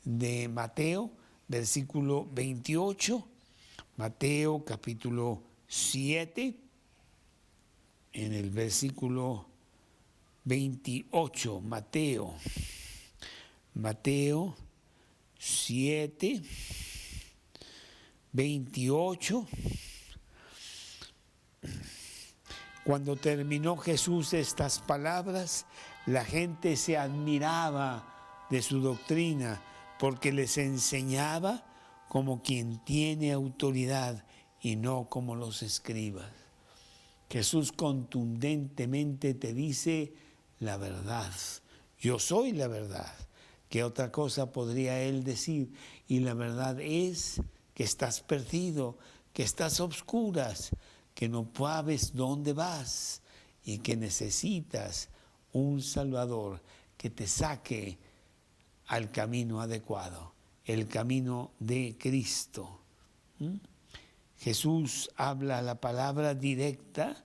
de Mateo, versículo 28, Mateo capítulo 7, en el versículo 28, Mateo 7, 28. Cuando terminó Jesús estas palabras, la gente se admiraba de su doctrina, porque les enseñaba como quien tiene autoridad y no como los escribas. Jesús contundentemente te dice la verdad. Yo soy la verdad. ¿Qué otra cosa podría él decir? Y la verdad es que estás perdido, que estás a obscuras, que no sabes dónde vas y que necesitas un Salvador que te saque al camino adecuado, el camino de Cristo. Jesús habla la palabra directa,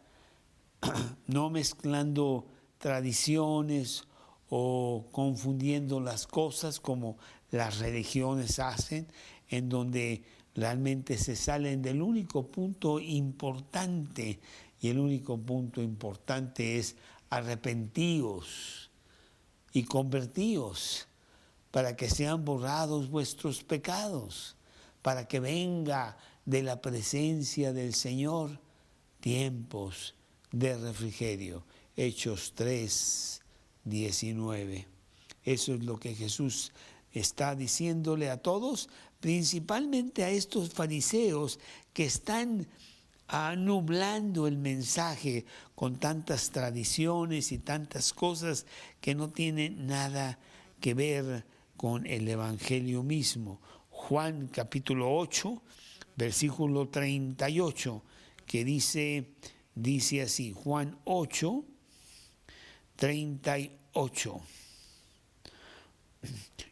no mezclando tradiciones o confundiendo las cosas como las religiones hacen, en donde realmente se salen del único punto importante, y el único punto importante es arrepentíos y convertíos para que sean borrados vuestros pecados, para que venga de la presencia del Señor tiempos de refrigerio. Hechos 3, 19. Eso es lo que Jesús está diciéndole a todos, principalmente a estos fariseos que están nublando el mensaje con tantas tradiciones y tantas cosas que no tienen nada que ver con el Evangelio mismo. Juan capítulo 8, versículo 38, que dice así, Juan 8, 38.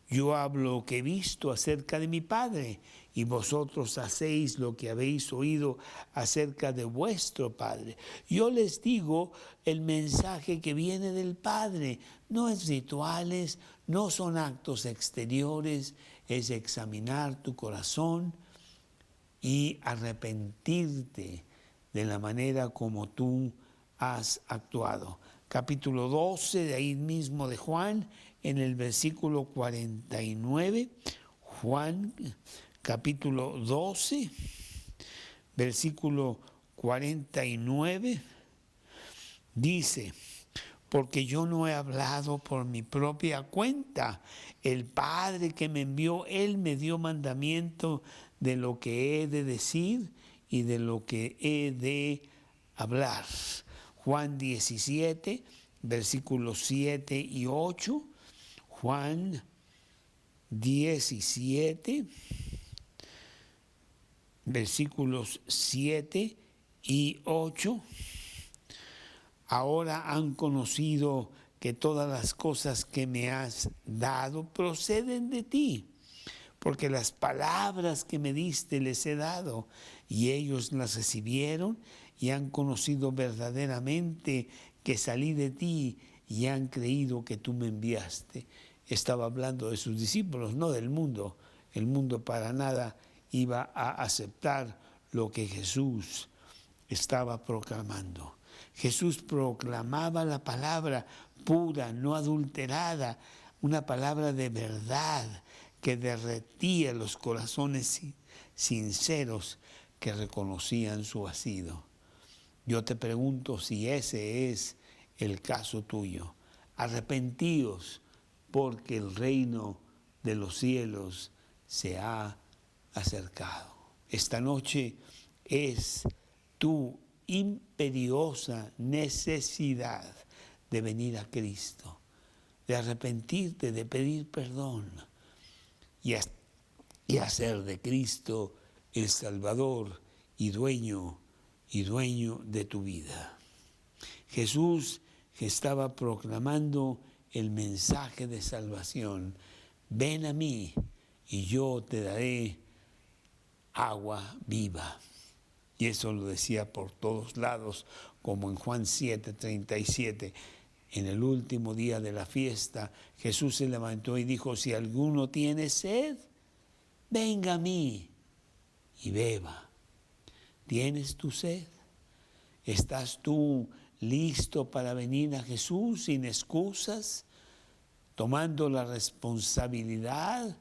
Yo hablo lo que he visto acerca de mi Padre, y vosotros hacéis lo que habéis oído acerca de vuestro Padre. Yo les digo el mensaje que viene del Padre. No es rituales, no son actos exteriores, es examinar tu corazón y arrepentirte de la manera como tú has actuado. Capítulo 12, de ahí mismo de Juan, en el versículo 49, Juan capítulo 12, versículo 49, dice, porque yo no he hablado por mi propia cuenta. El Padre que me envió, Él me dio mandamiento de lo que he de decir y de lo que he de hablar. Juan 17, versículos 7 y 8. Juan 17, versículos 7 y 8. Ahora han conocido que todas las cosas que me has dado proceden de ti, porque las palabras que me diste les he dado, y ellos las recibieron y han conocido verdaderamente que salí de ti y han creído que tú me enviaste. Estaba hablando de sus discípulos, no del mundo. El mundo para nada iba a aceptar lo que Jesús estaba proclamando. Jesús proclamaba la palabra pura, no adulterada, una palabra de verdad que derretía los corazones sinceros que reconocían su vacío. Yo te pregunto si ese es el caso tuyo. Arrepentíos, porque el reino de los cielos se ha acercado. Esta noche es tu imperiosa necesidad de venir a Cristo, de arrepentirte, de pedir perdón y hacer de Cristo el Salvador y dueño de tu vida. Jesús que estaba proclamando el mensaje de salvación. Ven a mí y yo te daré agua viva. Y eso lo decía por todos lados, como en Juan 7:37. En el último día de la fiesta, Jesús se levantó y dijo: si alguno tiene sed, venga a mí y beba. ¿Tienes tu sed? ¿Estás tú listo para venir a Jesús sin excusas, tomando la responsabilidad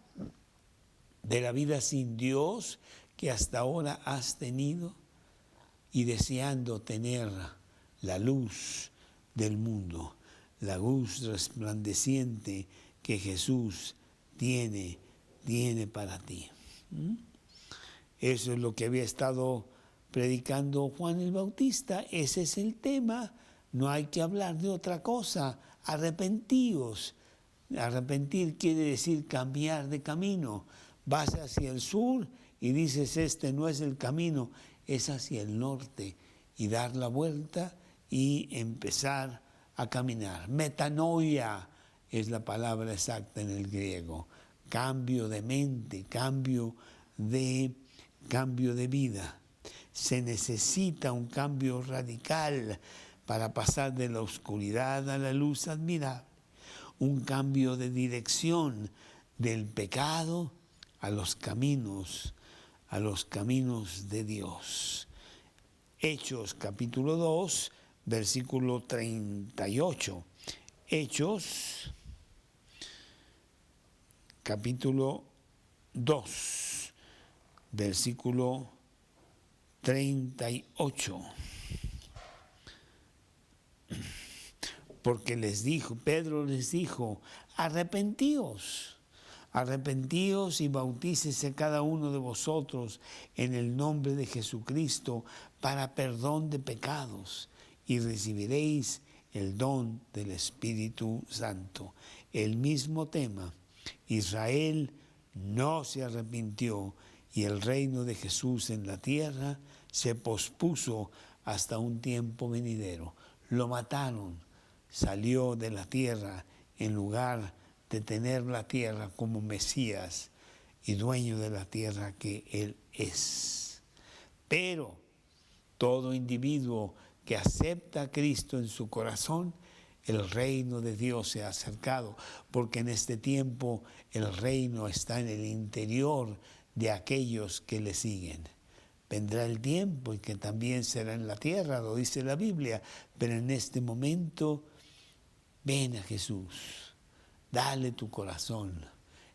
de la vida sin Dios que hasta ahora has tenido y deseando tener la luz del mundo, la luz resplandeciente que Jesús tiene para ti? Eso es lo que había estado predicando Juan el Bautista. Ese es el tema. No hay que hablar de otra cosa. Arrepentíos. Arrepentir quiere decir cambiar de camino. Vas hacia el sur y dices: este no es el camino, es hacia el norte. Y dar la vuelta y empezar a caminar. Metanoia es la palabra exacta en el griego. Cambio de mente, cambio de vida. Se necesita un cambio radical para pasar de la oscuridad a la luz admirable. Un cambio de dirección del pecado a los caminos de Dios. Hechos capítulo 2, versículo 38. Hechos capítulo 2, versículo 38. Porque Pedro les dijo: arrepentíos y bautícese cada uno de vosotros en el nombre de Jesucristo para perdón de pecados, y recibiréis el don del Espíritu Santo. El mismo tema. Israel no se arrepintió y el reino de Jesús en la tierra se pospuso hasta un tiempo venidero. Lo mataron, salió de la tierra en lugar de tener la tierra como Mesías y dueño de la tierra que Él es. Pero todo individuo que acepta a Cristo en su corazón, el reino de Dios se ha acercado, porque en este tiempo el reino está en el interior de aquellos que le siguen. Vendrá el tiempo en que también será en la tierra, lo dice la Biblia, pero en este momento ven a Jesús, dale tu corazón,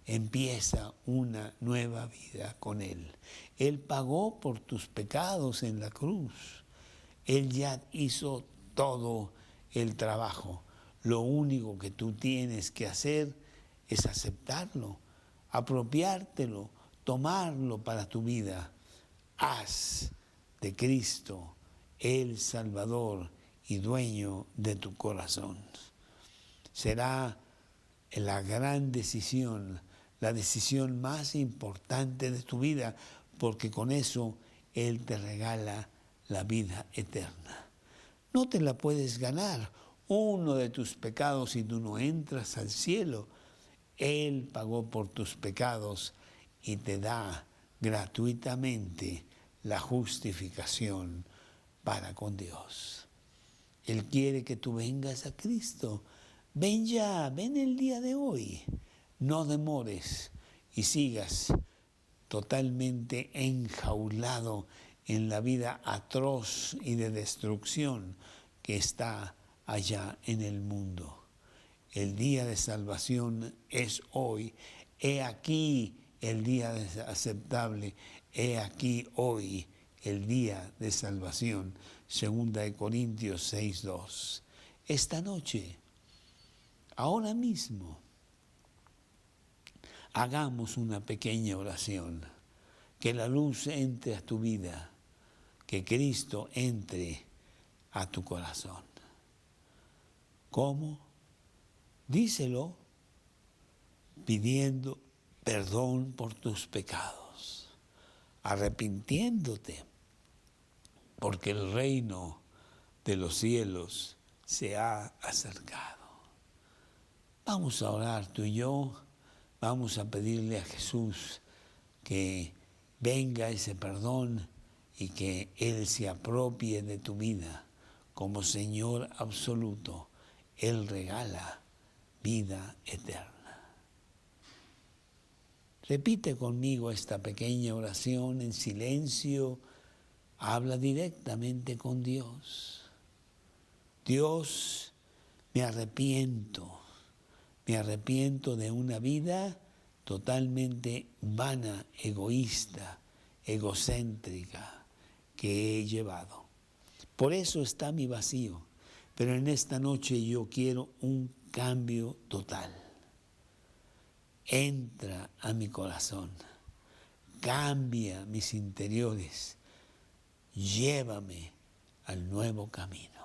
empieza una nueva vida con Él. Él pagó por tus pecados en la cruz. Él ya hizo todo el trabajo. Lo único que tú tienes que hacer es aceptarlo, apropiártelo, tomarlo para tu vida. Haz de Cristo el Salvador y dueño de tu corazón. Será la gran decisión, la decisión más importante de tu vida, porque con eso Él te regala la vida eterna. No te la puedes ganar. Uno de tus pecados y tú no entras al cielo. Él pagó por tus pecados y te da gratuitamente la justificación para con Dios. Él quiere que tú vengas a Cristo. Ven ya, ven el día de hoy. No demores y sigas totalmente enjaulado en la vida atroz y de destrucción que está allá en el mundo. El día de salvación es hoy. He aquí el día aceptable. He aquí hoy el día de salvación. 2 Corintios 6:2. Esta noche, ahora mismo, hagamos una pequeña oración. Que la luz entre a tu vida. Que Cristo entre a tu corazón. ¿Cómo? Díselo pidiendo perdón por tus pecados, arrepintiéndote, porque el reino de los cielos se ha acercado. Vamos a orar tú y yo, vamos a pedirle a Jesús que venga ese perdón y que Él se apropie de tu vida como Señor absoluto. Él regala vida eterna. Repite conmigo esta pequeña oración en silencio. Habla directamente con Dios. Dios, me arrepiento de una vida totalmente vana, egoísta, egocéntrica que he llevado. Por eso está mi vacío. Pero en esta noche yo quiero un cambio total. Entra a mi corazón, cambia mis interiores, llévame al nuevo camino.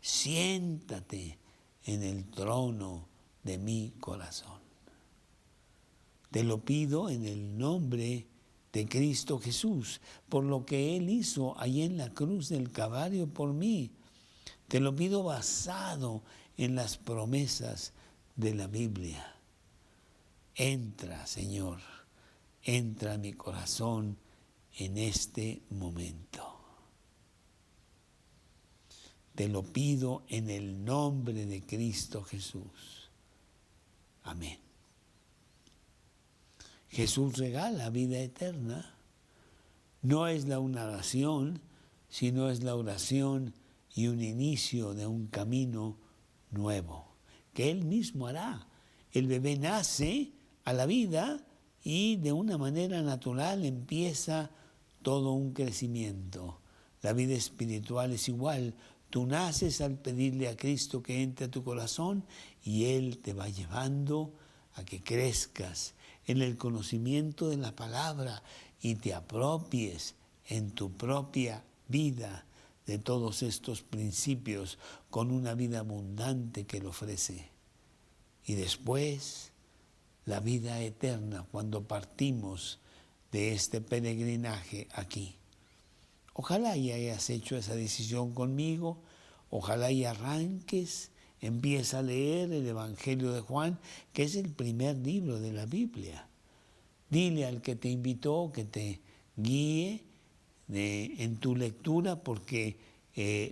Siéntate en el trono de mi corazón. Te lo pido en el nombre de Cristo Jesús, por lo que Él hizo allí en la cruz del Calvario por mí. Te lo pido basado en las promesas de la Biblia. Entra, Señor, entra a mi corazón en este momento. Te lo pido en el nombre de Cristo Jesús. Amén. Jesús regala vida eterna. No es una oración, sino es la oración y un inicio de un camino nuevo, que Él mismo hará. El bebé nace a la vida y de una manera natural empieza todo un crecimiento. La vida espiritual es igual. Tú naces al pedirle a Cristo que entre a tu corazón y Él te va llevando a que crezcas en el conocimiento de la palabra y te apropies en tu propia vida de todos estos principios con una vida abundante que le ofrece. Y después, la vida eterna cuando partimos de este peregrinaje aquí. Ojalá y hayas hecho esa decisión conmigo, ojalá y arranques, empieza a leer el Evangelio de Juan, que es el primer libro de la Biblia. Dile al que te invitó que te guíe en tu lectura, porque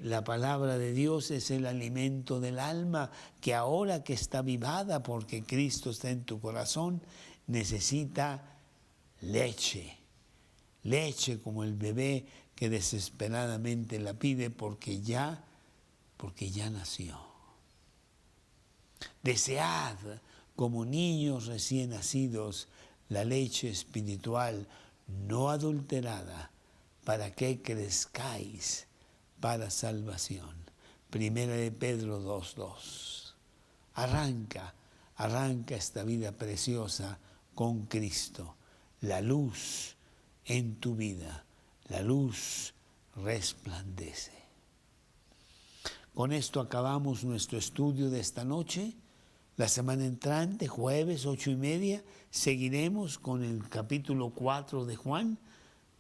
la palabra de Dios es el alimento del alma, que ahora que está avivada porque Cristo está en tu corazón, necesita leche como el bebé que desesperadamente la pide porque ya nació. Desead como niños recién nacidos la leche espiritual no adulterada, para que crezcáis para salvación. Primera de Pedro 2:2. Arranca esta vida preciosa con Cristo. La luz en tu vida, la luz resplandece. Con esto acabamos nuestro estudio de esta noche. La semana entrante, jueves 8:30, seguiremos con el capítulo 4 de Juan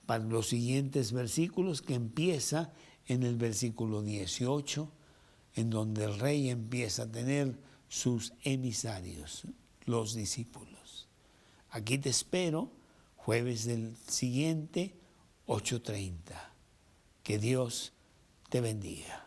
para los siguientes versículos, que empieza en el versículo 18, en donde el rey empieza a tener sus emisarios, los discípulos. Aquí te espero, jueves del siguiente, 8:30. Que Dios te bendiga.